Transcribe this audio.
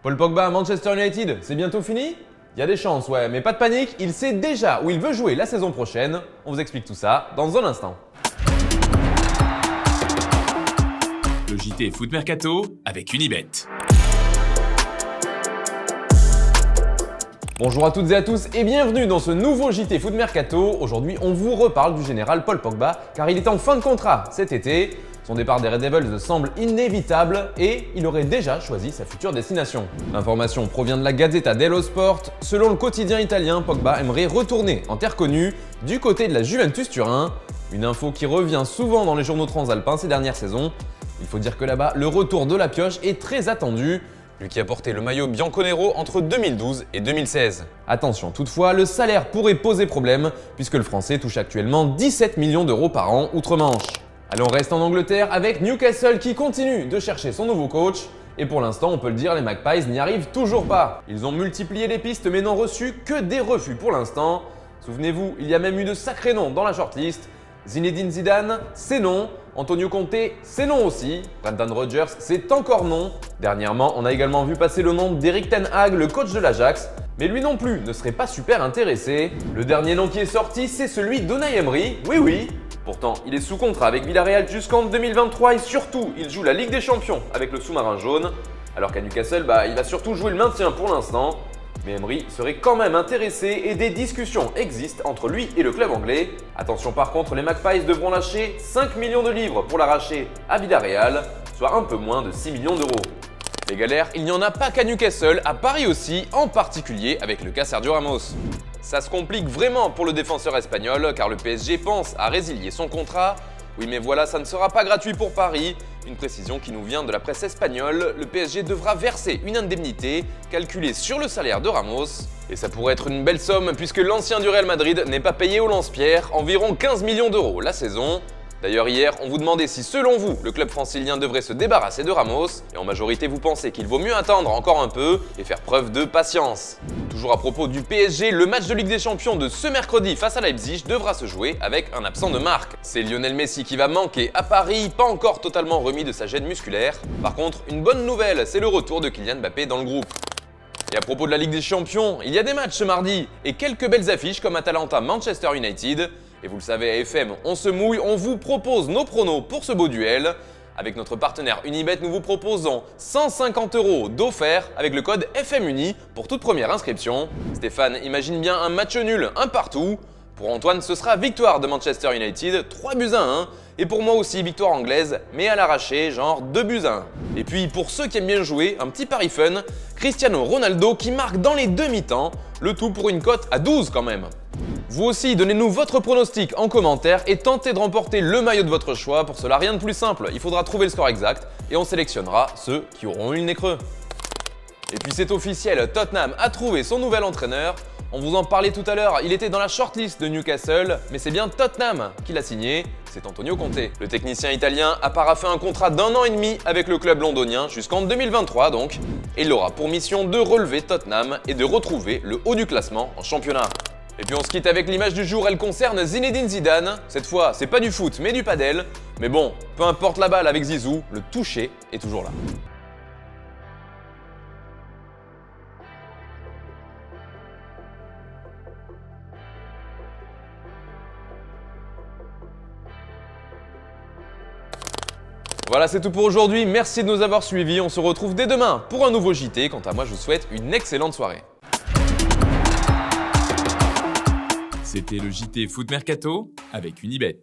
Paul Pogba à Manchester United, c'est bientôt fini? Il y a des chances, ouais, mais pas de panique, il sait déjà où il veut jouer la saison prochaine. On vous explique tout ça dans un instant. Le JT Foot Mercato avec Unibet. Bonjour à toutes et à tous et bienvenue dans ce nouveau JT Foot Mercato. Aujourd'hui, on vous reparle du général Paul Pogba car il est en fin de contrat cet été. Son départ des Red Devils semble inévitable et il aurait déjà choisi sa future destination. L'information provient de la Gazzetta dello Sport. Selon le quotidien italien, Pogba aimerait retourner en terre connue du côté de la Juventus Turin. Une info qui revient souvent dans les journaux transalpins ces dernières saisons. Il faut dire que là-bas, le retour de la pioche est très attendu. Lui qui a porté le maillot bianconero entre 2012 et 2016. Attention toutefois, le salaire pourrait poser problème puisque le Français touche actuellement 17 millions d'euros par an outre-Manche. Allez, on reste en Angleterre avec Newcastle qui continue de chercher son nouveau coach. Et pour l'instant, on peut le dire, les Magpies n'y arrivent toujours pas. Ils ont multiplié les pistes mais n'ont reçu que des refus pour l'instant. Souvenez-vous, il y a même eu de sacrés noms dans la shortlist. Zinedine Zidane, c'est non. Antonio Conte, c'est non aussi. Brendan Rodgers, c'est encore non. Dernièrement, on a également vu passer le nom d'Erik ten Hag, le coach de l'Ajax. Mais lui non plus ne serait pas super intéressé. Le dernier nom qui est sorti, c'est celui d'Unai Emery. Oui. Pourtant, il est sous contrat avec Villarreal jusqu'en 2023 et surtout, il joue la Ligue des Champions avec le sous-marin jaune. Alors qu'à Newcastle, il va surtout jouer le maintien pour l'instant. Mais Emery serait quand même intéressé et des discussions existent entre lui et le club anglais. Attention par contre, les Magpies devront lâcher 5 millions de livres pour l'arracher à Villarreal, soit un peu moins de 6 millions d'euros. Les galères, il n'y en a pas qu'à Newcastle, à Paris aussi, en particulier avec le cas Sergio Ramos. Ça se complique vraiment pour le défenseur espagnol car le PSG pense à résilier son contrat. Oui mais voilà, ça ne sera pas gratuit pour Paris. Une précision qui nous vient de la presse espagnole, le PSG devra verser une indemnité calculée sur le salaire de Ramos. Et ça pourrait être une belle somme puisque l'ancien du Real Madrid n'est pas payé au lance-pierre, environ 15 millions d'euros la saison. D'ailleurs hier, on vous demandait si selon vous, le club francilien devrait se débarrasser de Ramos, et en majorité vous pensez qu'il vaut mieux attendre encore un peu et faire preuve de patience. Toujours à propos du PSG, le match de Ligue des Champions de ce mercredi face à Leipzig devra se jouer avec un absent de marque. C'est Lionel Messi qui va manquer à Paris, pas encore totalement remis de sa gêne musculaire. Par contre, une bonne nouvelle, c'est le retour de Kylian Mbappé dans le groupe. Et à propos de la Ligue des Champions, il y a des matchs ce mardi et quelques belles affiches comme Atalanta-Manchester United. Et vous le savez, à FM, on se mouille, on vous propose nos pronos pour ce beau duel. Avec notre partenaire Unibet, nous vous proposons 150 € d'offert avec le code FMUNI pour toute première inscription. Stéphane imagine bien un match nul, un partout. Pour Antoine, ce sera victoire de Manchester United, 3-1. Et pour moi aussi, victoire anglaise, mais à l'arraché, genre 2-1. Et puis pour ceux qui aiment bien jouer, un petit pari fun, Cristiano Ronaldo qui marque dans les demi-temps, le tout pour une cote à 12 quand même. Vous aussi, donnez-nous votre pronostic en commentaire et tentez de remporter le maillot de votre choix. Pour cela, rien de plus simple, il faudra trouver le score exact et on sélectionnera ceux qui auront eu le nez creux. Et puis c'est officiel, Tottenham a trouvé son nouvel entraîneur. On vous en parlait tout à l'heure, il était dans la shortlist de Newcastle, mais c'est bien Tottenham qui l'a signé, c'est Antonio Conte. Le technicien italien a paraphé un contrat d'1 an et demi avec le club londonien jusqu'en 2023 donc, et il aura pour mission de relever Tottenham et de retrouver le haut du classement en championnat. Et puis on se quitte avec l'image du jour, elle concerne Zinedine Zidane. Cette fois, c'est pas du foot mais du padel. Mais bon, peu importe la balle avec Zizou, le toucher est toujours là. Voilà, c'est tout pour aujourd'hui. Merci de nous avoir suivis. On se retrouve dès demain pour un nouveau JT. Quant à moi, je vous souhaite une excellente soirée. C'était le JT Foot Mercato avec Unibet.